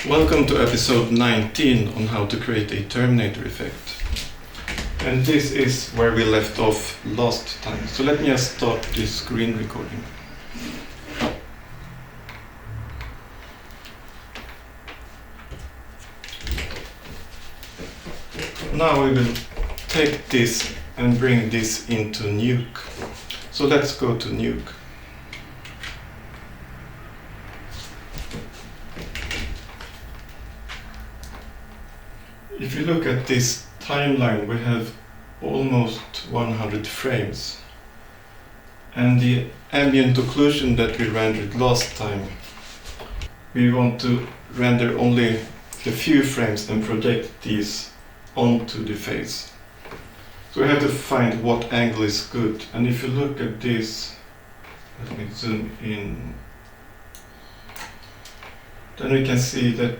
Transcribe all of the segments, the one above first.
Welcome to episode 19 on how to create a Terminator effect. And this is where we left off last time. So let me just start this screen recording. Now we will take this and bring this into Nuke. So let's go to Nuke. If you look at this timeline, we have almost 100 frames. And the ambient occlusion that we rendered last time, we want to render only a few frames and project these onto the face. So we have to find what angle is good. And if you look at this, let me zoom in, then we can see that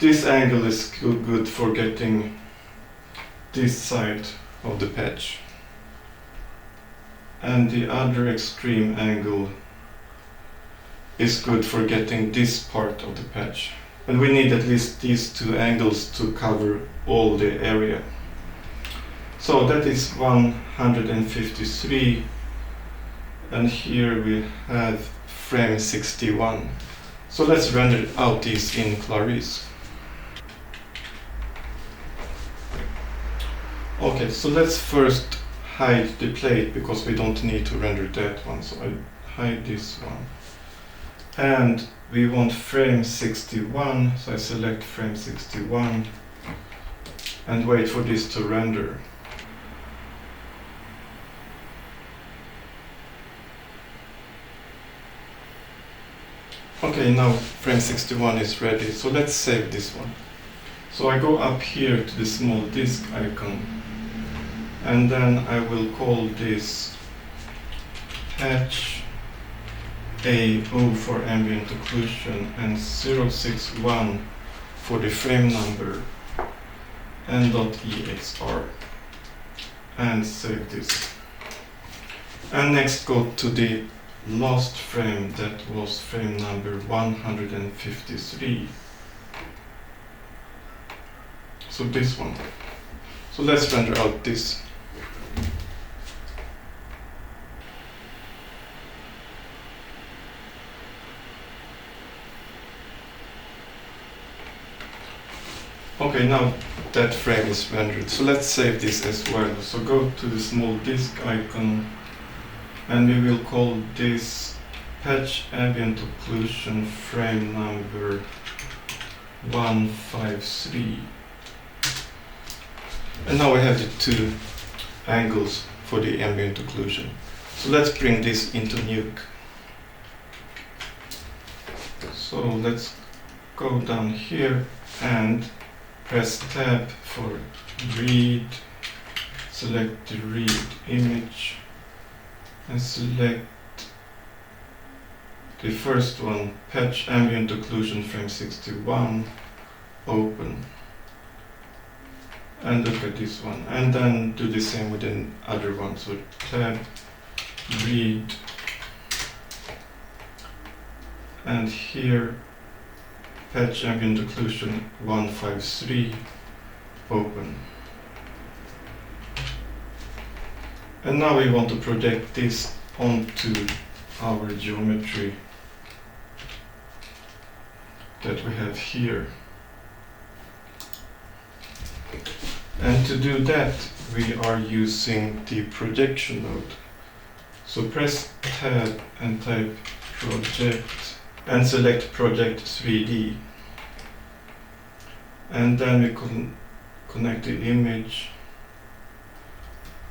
this angle is good for getting this side of the patch. And the other extreme angle is good for getting this part of the patch. And we need at least these two angles to cover all the area. So that is 153, and here we have frame 61. So let's render out these in Clarisse. Okay, so let's first hide the plate because we don't need to render that one. So I hide this one. And we want frame 61, so I select frame 61 and wait for this to render. Okay, now frame 61 is ready, so let's save this one. So I go up here to the small disk icon, and then I will call this patch AO for ambient occlusion and 061 for the frame number and .exr, and save this. And next go to the last frame, that was frame number 153. So this one. So let's render out this. Okay, now that frame is rendered. So let's save this as well. So go to the small disk icon and we will call this patch ambient occlusion frame number 153. And now we have the two angles for the ambient occlusion. So let's bring this into Nuke. So let's go down here and press tab for read, select the read image and select the first one, patch ambient occlusion frame 61, open. And look at this one, and then do the same with the other one. So tab, read, and here patch ambient occlusion 153, open. And now we want to project this onto our geometry that we have here. And to do that, we are using the projection node. So press tab and type project and select project 3D. And then we connect the image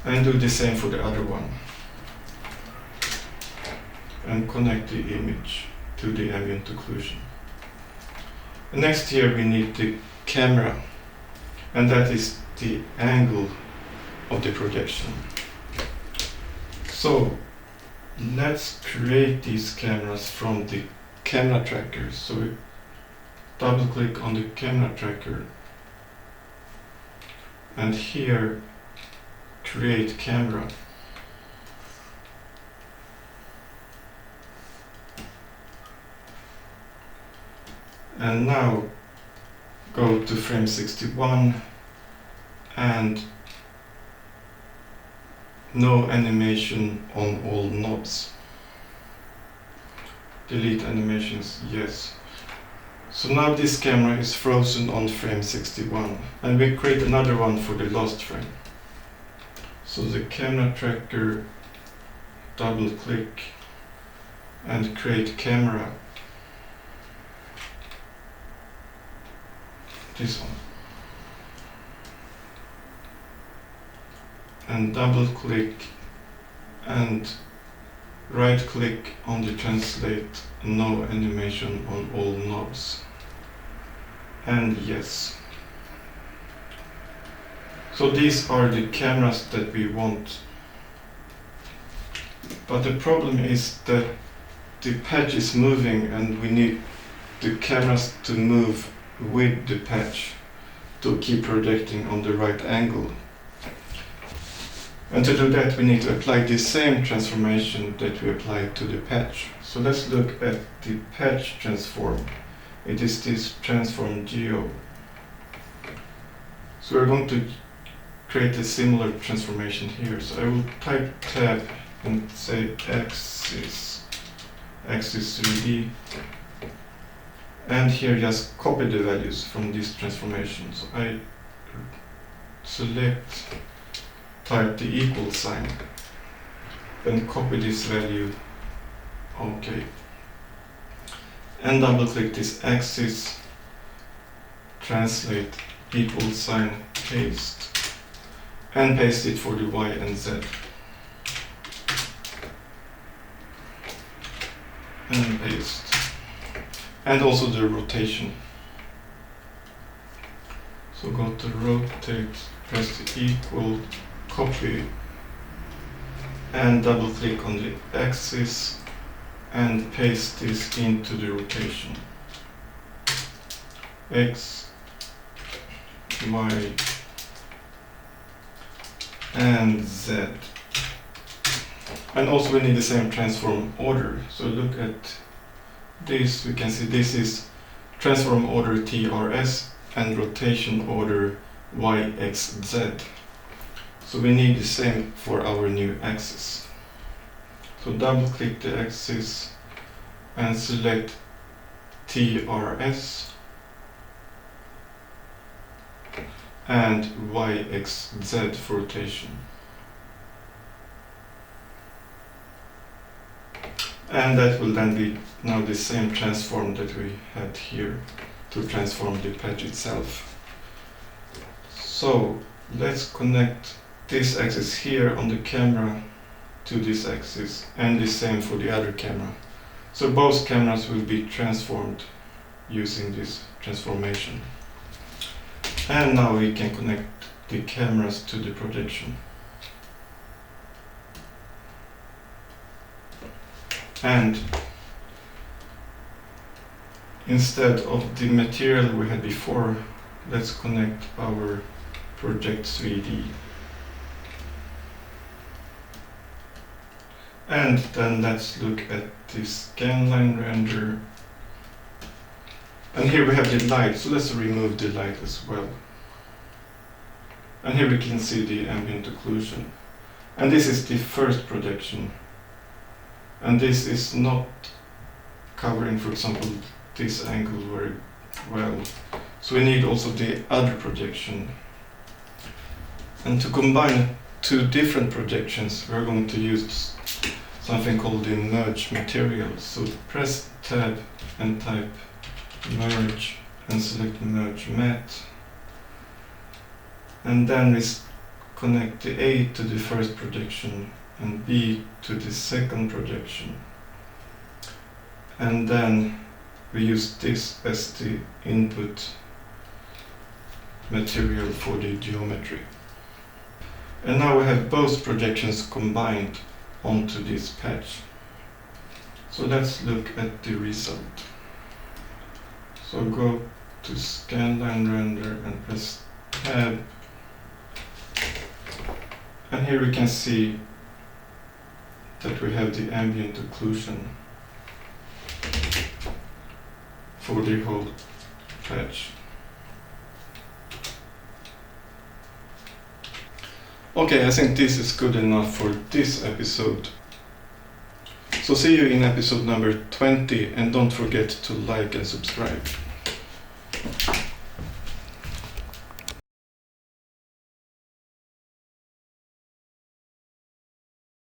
and do the same for the other one. And connect the image to the ambient occlusion. And next here we need the camera, and that is the angle of the projection. So let's create these cameras from the camera tracker. So we double click on the camera tracker and here create camera. And now go to frame 61 and no animation on all knobs. Delete animations, yes. So now this camera is frozen on frame 61, and we create another one for the last frame. So the camera tracker, double click and create camera. This one. And double click and right click on the translate, no animation on all knobs. And yes. So these are the cameras that we want. But the problem is that the patch is moving and we need the cameras to move with the patch to keep projecting on the right angle. And to do that we need to apply the same transformation that we applied to the patch. So let's look at the patch transform. It is this transform geo. So we're going to create a similar transformation here. So I will type tab and say axis 3D, and here just copy the values from this transformation. So I select, type the equal sign, then copy this value, OK, and double click this axis, translate equal sign, paste, and paste it for the Y and Z. And paste. And also the rotation. So go to rotate, press the equal, copy, and double click on the axis and paste this into the rotation. X, Y, and Z. And also we need the same transform order. So look at this, we can see this is transform order TRS and rotation order YXZ. So we need the same for our new axis. So double click the axis and select TRS and YXZ for rotation. And that will then be now the same transform that we had here to transform the patch itself. So let's connect this axis here on the camera to this axis, and the same for the other camera. So both cameras will be transformed using this transformation. And now we can connect the cameras to the projection. And instead of the material we had before, let's connect our project 3D. And then let's look at the scanline render. And here we have the light, so let's remove the light as well. And here we can see the ambient occlusion. And this is the first projection. And this is not covering, for example, this angle very well. So we need also the other projection. And to combine two different projections, we're going to use something called the merge material. So press tab and type merge and select merge matte. And then we connect the A to the first projection and B to the second projection. And then we use this as the input material for the geometry. And now we have both projections combined onto this patch. So let's look at the result. So go to scanline render and press tab. And here we can see that we have the ambient occlusion for the whole patch. Okay, I think this is good enough for this episode. So see you in episode number 20, and don't forget to like and subscribe.